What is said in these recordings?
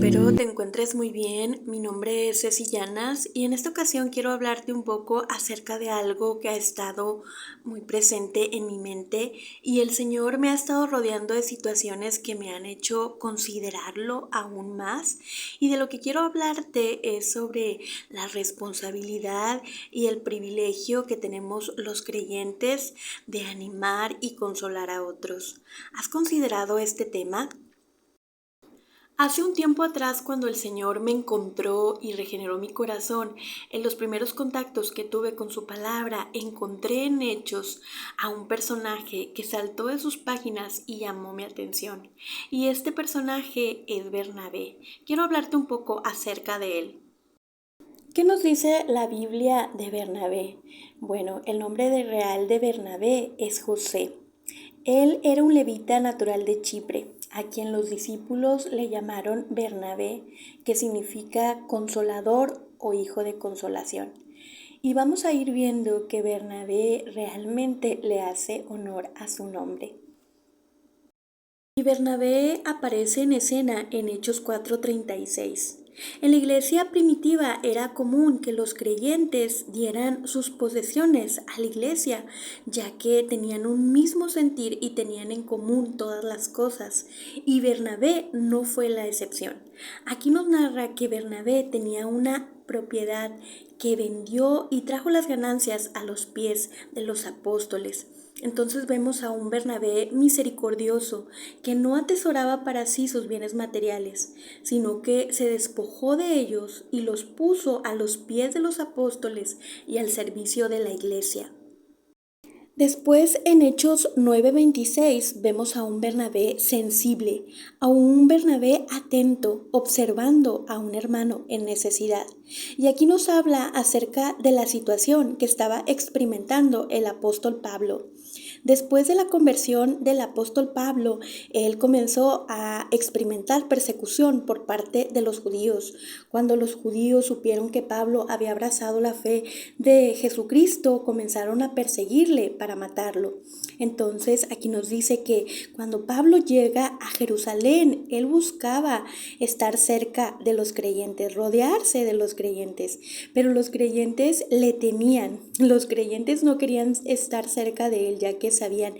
Espero te encuentres muy bien. Mi nombre es Ceci Llanas y en esta ocasión quiero hablarte un poco acerca de algo que ha estado muy presente en mi mente y el Señor me ha estado rodeando de situaciones que me han hecho considerarlo aún más. Y de lo que quiero hablarte es sobre la responsabilidad y el privilegio que tenemos los creyentes de animar y consolar a otros. ¿Has considerado este tema? Hace un tiempo atrás, cuando el Señor me encontró y regeneró mi corazón, en los primeros contactos que tuve con su palabra, encontré en Hechos a un personaje que saltó de sus páginas y llamó mi atención. Y este personaje es Bernabé. Quiero hablarte un poco acerca de él. ¿Qué nos dice la Biblia de Bernabé? Bueno, el nombre real de Bernabé es José. Él era un levita natural de Chipre, a quien los discípulos le llamaron Bernabé, que significa consolador o hijo de consolación. Y vamos a ir viendo que Bernabé realmente le hace honor a su nombre. Y Bernabé aparece en escena en Hechos 4:36. En la iglesia primitiva era común que los creyentes dieran sus posesiones a la iglesia, ya que tenían un mismo sentir y tenían en común todas las cosas. Y Bernabé no fue la excepción. Aquí nos narra que Bernabé tenía una propiedad que vendió y trajo las ganancias a los pies de los apóstoles. Entonces vemos a un Bernabé misericordioso que no atesoraba para sí sus bienes materiales, sino que se despojó de ellos y los puso a los pies de los apóstoles y al servicio de la iglesia. Después, en Hechos 9:26, vemos a un Bernabé sensible, a un Bernabé atento, observando a un hermano en necesidad. Y aquí nos habla acerca de la situación que estaba experimentando el apóstol Pablo. Después de la conversión del apóstol Pablo, él comenzó a experimentar persecución por parte de los judíos. Cuando los judíos supieron que Pablo había abrazado la fe de Jesucristo, comenzaron a perseguirle para matarlo. Entonces aquí nos dice que cuando Pablo llega a Jerusalén, él buscaba estar cerca de los creyentes, rodearse de los creyentes, pero los creyentes le temían. Los creyentes no querían estar cerca de él, ya que sabían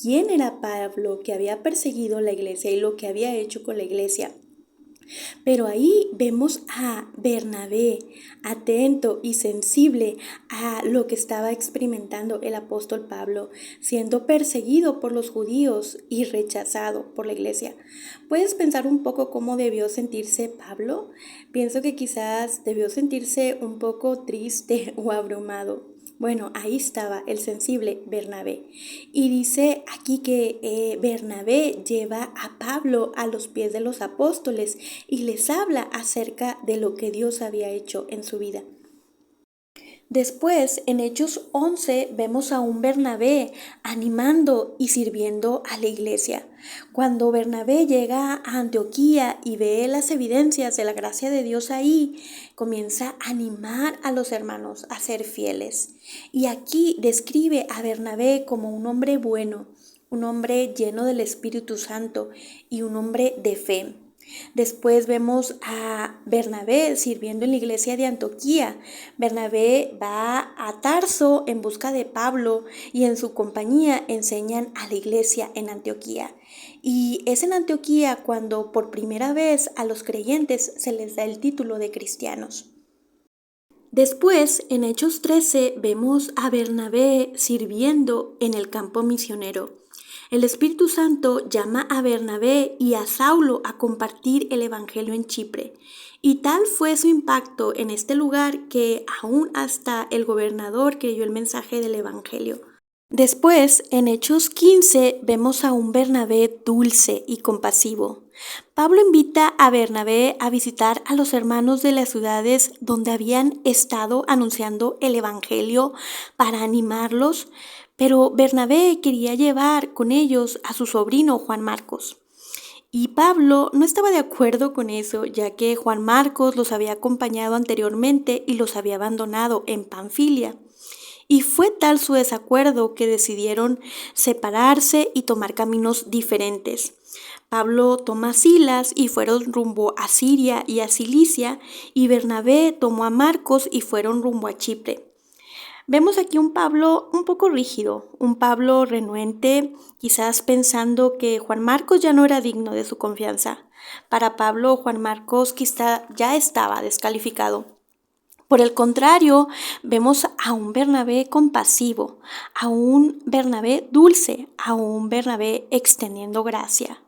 quién era Pablo, que había perseguido la iglesia y lo que había hecho con la iglesia. Pero ahí vemos a Bernabé atento y sensible a lo que estaba experimentando el apóstol Pablo, siendo perseguido por los judíos y rechazado por la iglesia. ¿Puedes pensar un poco cómo debió sentirse Pablo? Pienso que quizás debió sentirse un poco triste o abrumado. Bueno, ahí estaba el sensible Bernabé. Y dice aquí que Bernabé lleva a Pablo a los pies de los apóstoles y les habla acerca de lo que Dios había hecho en su vida. Después, en Hechos 11, vemos a un Bernabé animando y sirviendo a la iglesia. Cuando Bernabé llega a Antioquía y ve las evidencias de la gracia de Dios ahí, comienza a animar a los hermanos a ser fieles. Y aquí describe a Bernabé como un hombre bueno, un hombre lleno del Espíritu Santo y un hombre de fe. Después vemos a Bernabé sirviendo en la iglesia de Antioquía. Bernabé va a Tarso en busca de Pablo y en su compañía enseñan a la iglesia en Antioquía. Y es en Antioquía cuando por primera vez a los creyentes se les da el título de cristianos. Después, en Hechos 13, vemos a Bernabé sirviendo en el campo misionero. El Espíritu Santo llama a Bernabé y a Saulo a compartir el Evangelio en Chipre. Y tal fue su impacto en este lugar que aún hasta el gobernador creyó el mensaje del Evangelio. Después, en Hechos 15, vemos a un Bernabé dulce y compasivo. Pablo invita a Bernabé a visitar a los hermanos de las ciudades donde habían estado anunciando el Evangelio para animarlos, pero Bernabé quería llevar con ellos a su sobrino Juan Marcos. Y Pablo no estaba de acuerdo con eso, ya que Juan Marcos los había acompañado anteriormente y los había abandonado en Panfilia. y fue tal su desacuerdo que decidieron separarse y tomar caminos diferentes. Pablo toma a Silas y fueron rumbo a Siria y a Cilicia, y Bernabé tomó a Marcos y fueron rumbo a Chipre. Vemos aquí un Pablo un poco rígido, un Pablo renuente, quizás pensando que Juan Marcos ya no era digno de su confianza. Para Pablo, Juan Marcos quizá ya estaba descalificado. Por el contrario, vemos a un Bernabé compasivo, a un Bernabé dulce, a un Bernabé extendiendo gracia.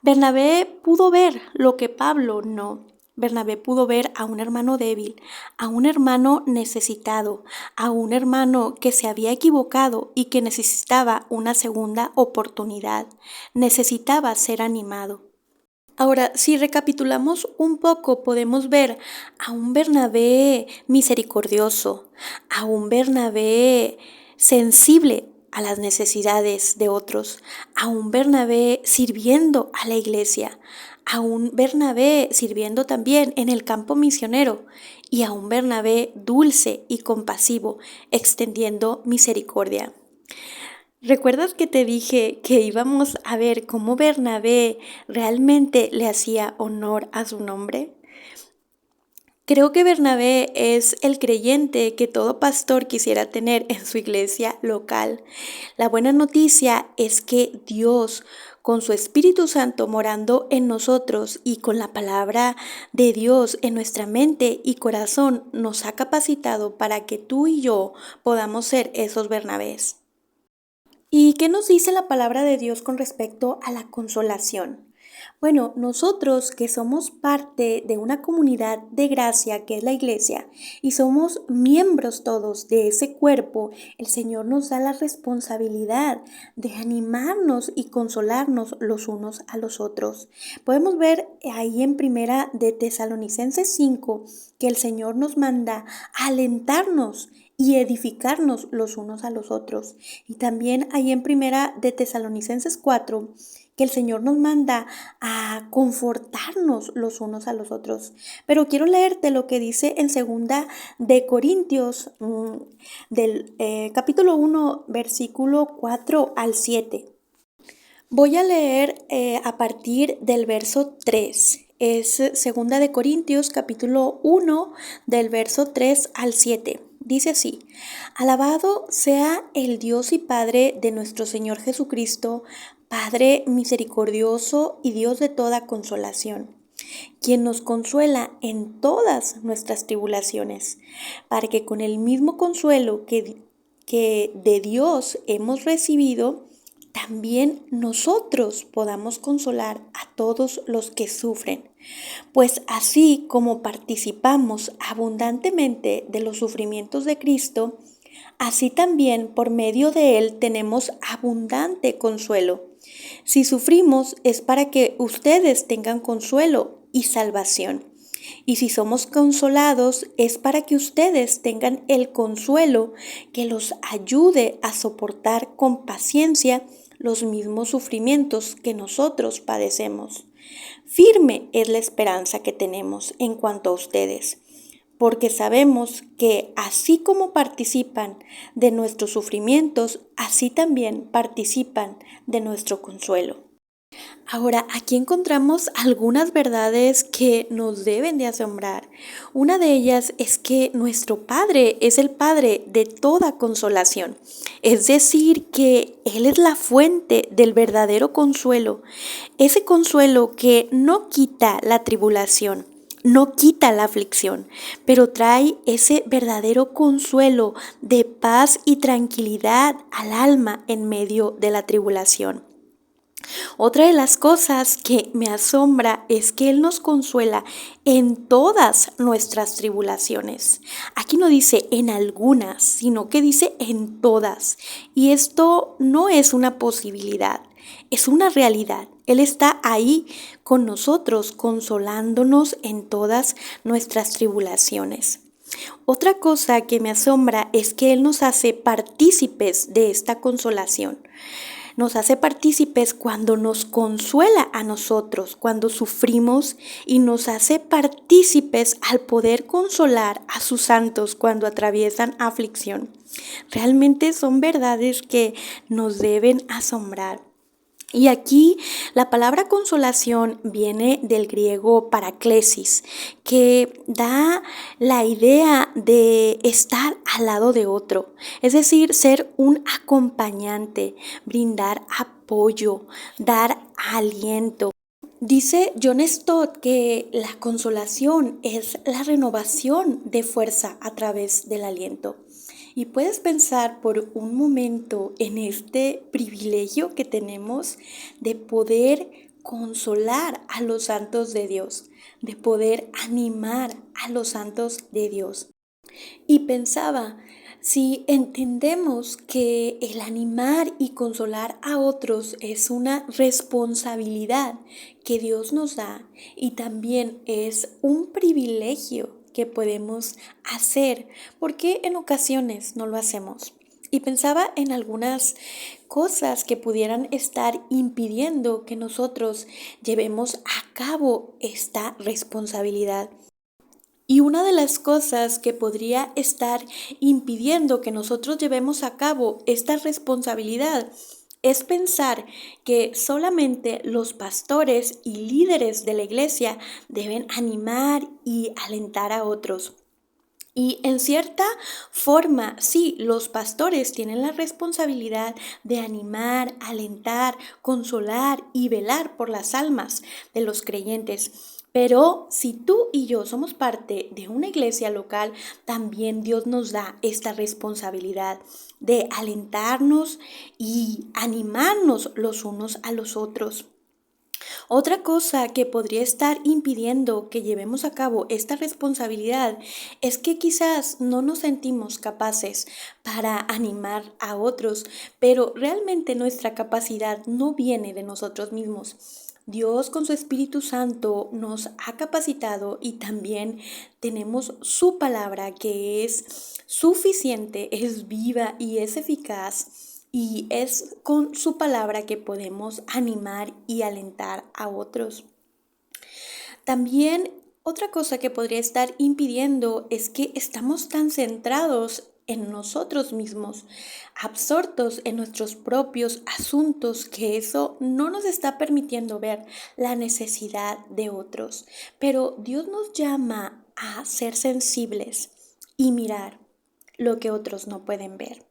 Bernabé pudo ver lo que Pablo no. Bernabé pudo ver a un hermano débil, a un hermano necesitado, a un hermano que se había equivocado y que necesitaba una segunda oportunidad, necesitaba ser animado. Ahora, si recapitulamos un poco, podemos ver a un Bernabé misericordioso, a un Bernabé sensible a las necesidades de otros, a un Bernabé sirviendo a la iglesia, a un Bernabé sirviendo también en el campo misionero y a un Bernabé dulce y compasivo, extendiendo misericordia. ¿Recuerdas que te dije que íbamos a ver cómo Bernabé realmente le hacía honor a su nombre? Creo que Bernabé es el creyente que todo pastor quisiera tener en su iglesia local. La buena noticia es que Dios, con su Espíritu Santo morando en nosotros y con la palabra de Dios en nuestra mente y corazón, nos ha capacitado para que tú y yo podamos ser esos Bernabés. ¿Y qué nos dice la palabra de Dios con respecto a la consolación? Bueno, nosotros que somos parte de una comunidad de gracia que es la iglesia y somos miembros todos de ese cuerpo, el Señor nos da la responsabilidad de animarnos y consolarnos los unos a los otros. Podemos ver ahí en primera de Tesalonicenses 5 que el Señor nos manda a alentarnos y edificarnos los unos a los otros. Y también ahí en primera de Tesalonicenses 4 que el Señor nos manda a confortarnos los unos a los otros. Pero quiero leerte lo que dice en segunda de Corintios, del capítulo 1, versículo 4 al 7. Voy a leer a partir del verso 3. Es segunda de Corintios, capítulo 1, del verso 3 al 7. Dice así: Alabado sea el Dios y Padre de nuestro Señor Jesucristo, Padre misericordioso y Dios de toda consolación, quien nos consuela en todas nuestras tribulaciones, para que con el mismo consuelo que de Dios hemos recibido, también nosotros podamos consolar a todos los que sufren. Pues así como participamos abundantemente de los sufrimientos de Cristo, así también por medio de Él tenemos abundante consuelo. Si sufrimos es para que ustedes tengan consuelo y salvación. Y si somos consolados es para que ustedes tengan el consuelo que los ayude a soportar con paciencia los mismos sufrimientos que nosotros padecemos. Firme es la esperanza que tenemos en cuanto a ustedes, porque sabemos que así como participan de nuestros sufrimientos, así también participan de nuestro consuelo. Ahora, aquí encontramos algunas verdades que nos deben de asombrar. Una de ellas es que nuestro Padre es el Padre de toda consolación. Es decir, que Él es la fuente del verdadero consuelo. Ese consuelo que no quita la tribulación, no quita la aflicción, pero trae ese verdadero consuelo de paz y tranquilidad al alma en medio de la tribulación. Otra de las cosas que me asombra es que Él nos consuela en todas nuestras tribulaciones. Aquí no dice en algunas, sino que dice en todas. Y esto no es una posibilidad, es una realidad. Él está ahí con nosotros, consolándonos en todas nuestras tribulaciones. Otra cosa que me asombra es que Él nos hace partícipes de esta consolación. nos hace partícipes cuando nos consuela a nosotros, cuando sufrimos, y nos hace partícipes al poder consolar a sus santos cuando atraviesan aflicción. Realmente son verdades que nos deben asombrar. Y aquí la palabra consolación viene del griego paraklesis, que da la idea de estar al lado de otro, es decir, ser un acompañante, brindar apoyo, dar aliento. Dice John Stott que la consolación es la renovación de fuerza a través del aliento. Y puedes pensar por un momento en este privilegio que tenemos de poder consolar a los santos de Dios, de poder animar a los santos de Dios. Y pensaba, si entendemos que el animar y consolar a otros es una responsabilidad que Dios nos da y también es un privilegio que podemos hacer, ¿por qué en ocasiones no lo hacemos? Y pensaba en algunas cosas que pudieran estar impidiendo que nosotros llevemos a cabo esta responsabilidad. Y una de las cosas que podría estar impidiendo que nosotros llevemos a cabo esta responsabilidad es pensar que solamente los pastores y líderes de la iglesia deben animar y alentar a otros. Y en cierta forma, sí, los pastores tienen la responsabilidad de animar, alentar, consolar y velar por las almas de los creyentes. Pero si tú y yo somos parte de una iglesia local, también Dios nos da esta responsabilidad de alentarnos y animarnos los unos a los otros. Otra cosa que podría estar impidiendo que llevemos a cabo esta responsabilidad es que quizás no nos sentimos capaces para animar a otros, pero realmente nuestra capacidad no viene de nosotros mismos. Dios con su Espíritu Santo nos ha capacitado y también tenemos su palabra que es suficiente, es viva y es eficaz. Y es con su palabra que podemos animar y alentar a otros. También otra cosa que podría estar impidiendo es que estamos tan centrados en nosotros mismos, absortos en nuestros propios asuntos, que eso no nos está permitiendo ver la necesidad de otros. Pero Dios nos llama a ser sensibles y mirar lo que otros no pueden ver.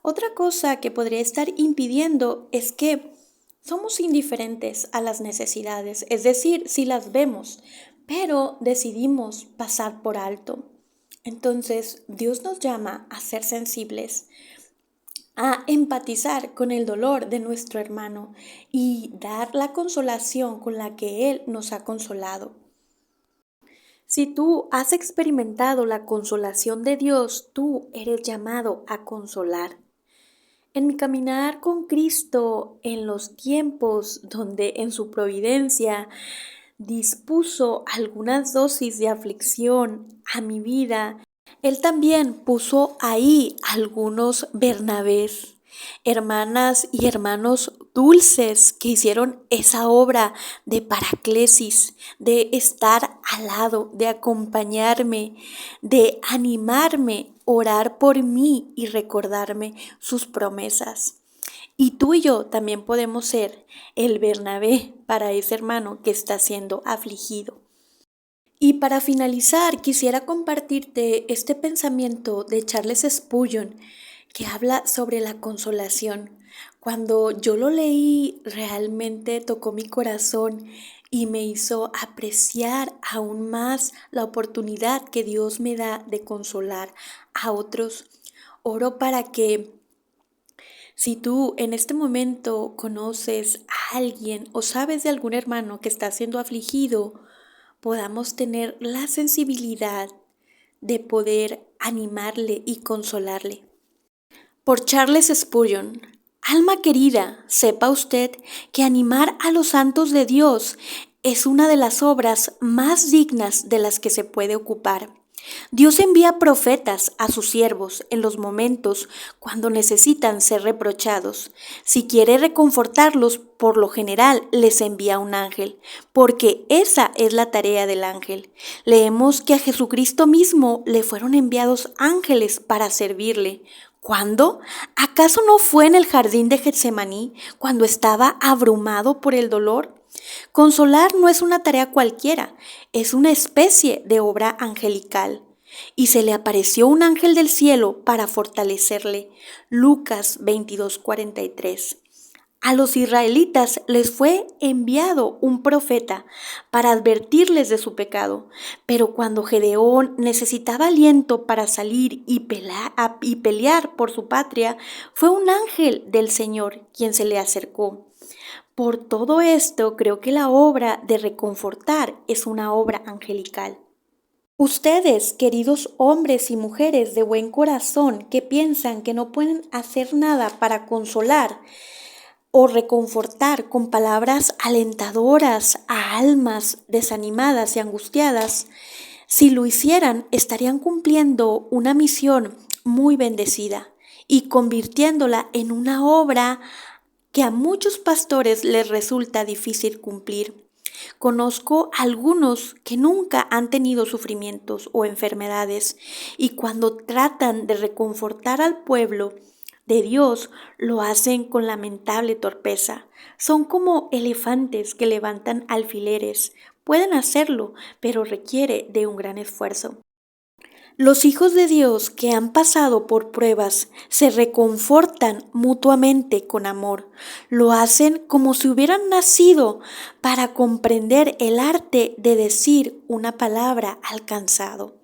Otra cosa que podría estar impidiendo es que somos indiferentes a las necesidades, es decir, si las vemos, pero decidimos pasar por alto. Entonces, Dios nos llama a ser sensibles, a empatizar con el dolor de nuestro hermano y dar la consolación con la que Él nos ha consolado. Si tú has experimentado la consolación de Dios, tú eres llamado a consolar. En mi caminar con Cristo, en los tiempos donde en su providencia dispuso algunas dosis de aflicción a mi vida, Él también puso ahí algunos Bernabés, hermanas y hermanos dulces que hicieron esa obra de paraclesis, de estar al lado, de acompañarme, de animarme, orar por mí y recordarme sus promesas. Y tú y yo también podemos ser el Bernabé para ese hermano que está siendo afligido. Y para finalizar, quisiera compartirte este pensamiento de Charles Spurgeon que habla sobre la consolación. Cuando yo lo leí, realmente tocó mi corazón y me hizo apreciar aún más la oportunidad que Dios me da de consolar a otros. Oro para que si tú en este momento conoces a alguien o sabes de algún hermano que está siendo afligido, podamos tener la sensibilidad de poder animarle y consolarle. Por Charles Spurgeon. Alma querida, sepa usted que animar a los santos de Dios es una de las obras más dignas de las que se puede ocupar. Dios envía profetas a sus siervos en los momentos cuando necesitan ser reprochados. Si quiere reconfortarlos, por lo general les envía un ángel, porque esa es la tarea del ángel. Leemos que a Jesucristo mismo le fueron enviados ángeles para servirle. ¿Cuándo? ¿Acaso no fue en el jardín de Getsemaní cuando estaba abrumado por el dolor? Consolar no es una tarea cualquiera, es una especie de obra angelical. Y se le apareció un ángel del cielo para fortalecerle. Lucas 22:43. A los israelitas les fue enviado un profeta para advertirles de su pecado, pero cuando Gedeón necesitaba aliento para salir y pelear por su patria, fue un ángel del Señor quien se le acercó. Por todo esto, creo que la obra de reconfortar es una obra angelical. Ustedes, queridos hombres y mujeres de buen corazón, que piensan que no pueden hacer nada para consolar o reconfortar con palabras alentadoras a almas desanimadas y angustiadas, si lo hicieran, estarían cumpliendo una misión muy bendecida y convirtiéndola en una obra que a muchos pastores les resulta difícil cumplir. Conozco algunos que nunca han tenido sufrimientos o enfermedades y cuando tratan de reconfortar al pueblo de Dios lo hacen con lamentable torpeza. Son como elefantes que levantan alfileres. Pueden hacerlo, pero requiere de un gran esfuerzo. Los hijos de Dios que han pasado por pruebas se reconfortan mutuamente con amor. Lo hacen como si hubieran nacido para comprender el arte de decir una palabra alcanzado.